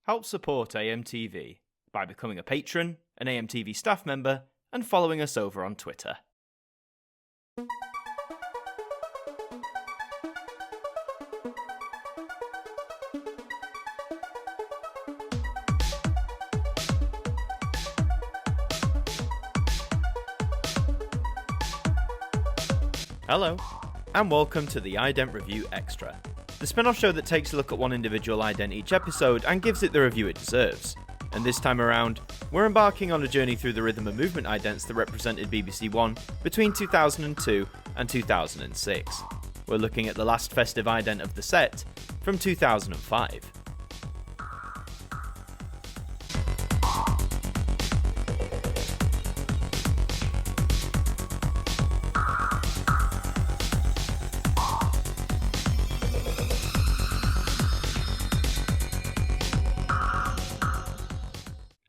Help support AMTV by becoming a patron, an AMTV staff member, and following us over on Twitter. Hello, and welcome to the Ident Review Extra, the spin-off show that takes a look at one individual ident each episode and gives it the review it deserves. And this time around, we're embarking on a journey through the rhythm and movement idents that represented BBC One between 2002 and 2006. We're looking at the last festive ident of the set from 2005.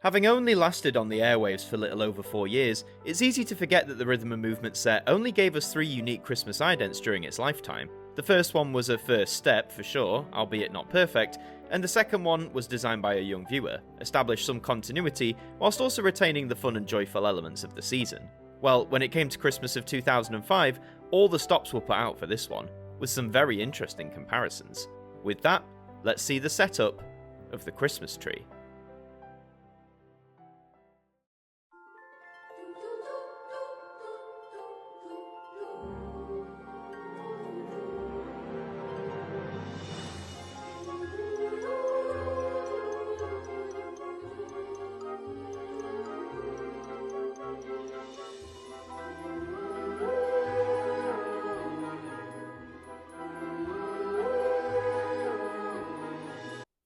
Having only lasted on the airwaves for little over 4 years, it's easy to forget that the rhythm and movement set only gave us 3 unique Christmas idents during its lifetime. The first one was a first step, for sure, albeit not perfect, and the second one was designed by a young viewer, established some continuity, whilst also retaining the fun and joyful elements of the season. Well, when it came to Christmas of 2005, all the stops were put out for this one, with some very interesting comparisons. With that, let's see the setup of the Christmas tree.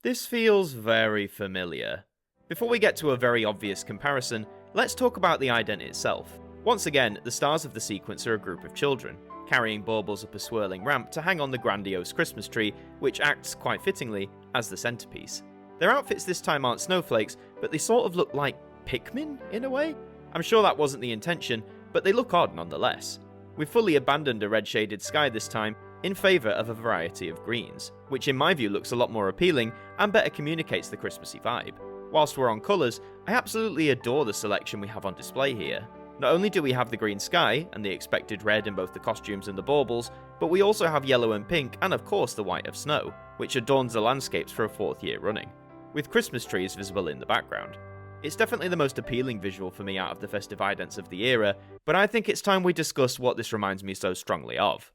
This feels very familiar. Before we get to a very obvious comparison, let's talk about the ident itself. Once again, the stars of the sequence are a group of children, carrying baubles up a swirling ramp to hang on the grandiose Christmas tree, which acts, quite fittingly, as the centrepiece. Their outfits this time aren't snowflakes, but they sort of look like Pikmin, in a way? I'm sure that wasn't the intention, but they look odd nonetheless. We've fully abandoned a red-shaded sky this time, in favour of a variety of greens, which in my view looks a lot more appealing and better communicates the Christmassy vibe. Whilst we're on colours, I absolutely adore the selection we have on display here. Not only do we have the green sky and the expected red in both the costumes and the baubles, but we also have yellow and pink and of course the white of snow, which adorns the landscapes for a 4th year running, with Christmas trees visible in the background. It's definitely the most appealing visual for me out of the festive idents of the era, but I think it's time we discuss what this reminds me so strongly of.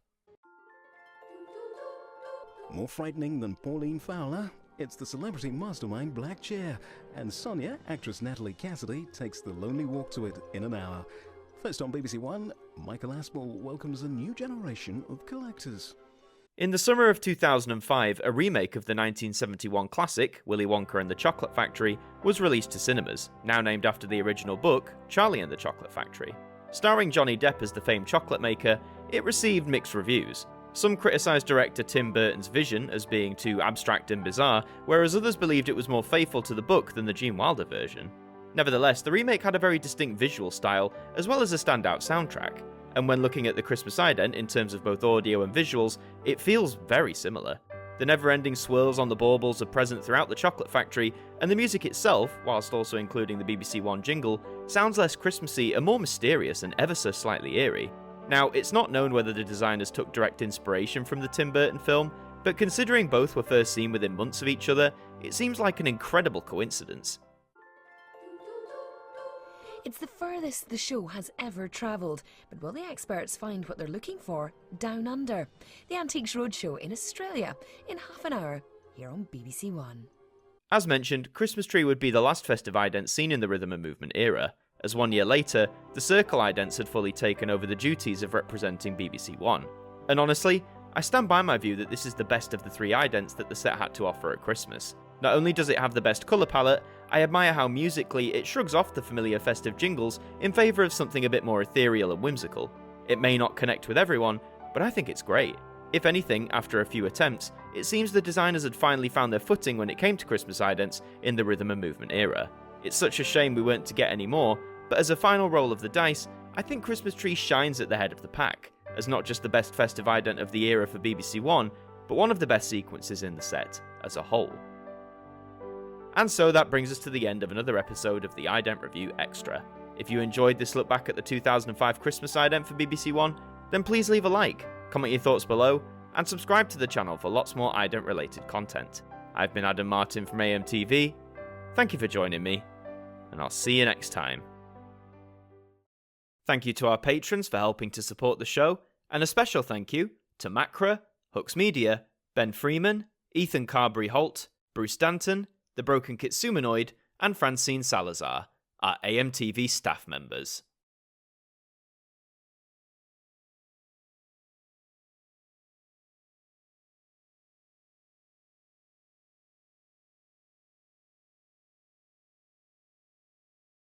More frightening than Pauline Fowler, it's the celebrity mastermind Black Chair, and Sonia, actress Natalie Cassidy, takes the lonely walk to it in an hour. First on BBC One, Michael Aspel welcomes a new generation of collectors. In the summer of 2005, a remake of the 1971 classic, Willy Wonka and the Chocolate Factory, was released to cinemas, now named after the original book, Charlie and the Chocolate Factory. Starring Johnny Depp as the famed chocolate maker, it received mixed reviews. Some criticised director Tim Burton's vision as being too abstract and bizarre, whereas others believed it was more faithful to the book than the Gene Wilder version. Nevertheless, the remake had a very distinct visual style, as well as a standout soundtrack, and when looking at the Christmas ident in terms of both audio and visuals, it feels very similar. The never-ending swirls on the baubles are present throughout the Chocolate Factory, and the music itself, whilst also including the BBC One jingle, sounds less Christmassy and more mysterious and ever so slightly eerie. Now, it's not known whether the designers took direct inspiration from the Tim Burton film, but considering both were first seen within months of each other, it seems like an incredible coincidence. It's the furthest the show has ever travelled, but will the experts find what they're looking for down under? The Antiques Roadshow in Australia, in half an hour, here on BBC One. As mentioned, Christmas Tree would be the last festive ident seen in the rhythm and movement era, as 1 year later, the Circle idents had fully taken over the duties of representing BBC One. And honestly, I stand by my view that this is the best of the 3 idents that the set had to offer at Christmas. Not only does it have the best colour palette, I admire how musically it shrugs off the familiar festive jingles in favour of something a bit more ethereal and whimsical. It may not connect with everyone, but I think it's great. If anything, after a few attempts, it seems the designers had finally found their footing when it came to Christmas idents in the rhythm and movement era. It's such a shame we weren't to get any more, but as a final roll of the dice, I think Christmas Tree shines at the head of the pack, as not just the best festive ident of the era for BBC One, but one of the best sequences in the set as a whole. And so that brings us to the end of another episode of the Ident Review Extra. If you enjoyed this look back at the 2005 Christmas ident for BBC One, then please leave a like, comment your thoughts below, and subscribe to the channel for lots more ident related content. I've been Adam Martyn from AMTV. Thank you for joining me, and I'll see you next time. Thank you to our patrons for helping to support the show, and a special thank you to Macra, Hooks Media, Ben Freeman, Ethan Carberry-Holt, Bruce Danton, The Broken Kitsumanoid, and Francine Salazar, our AMTV staff members.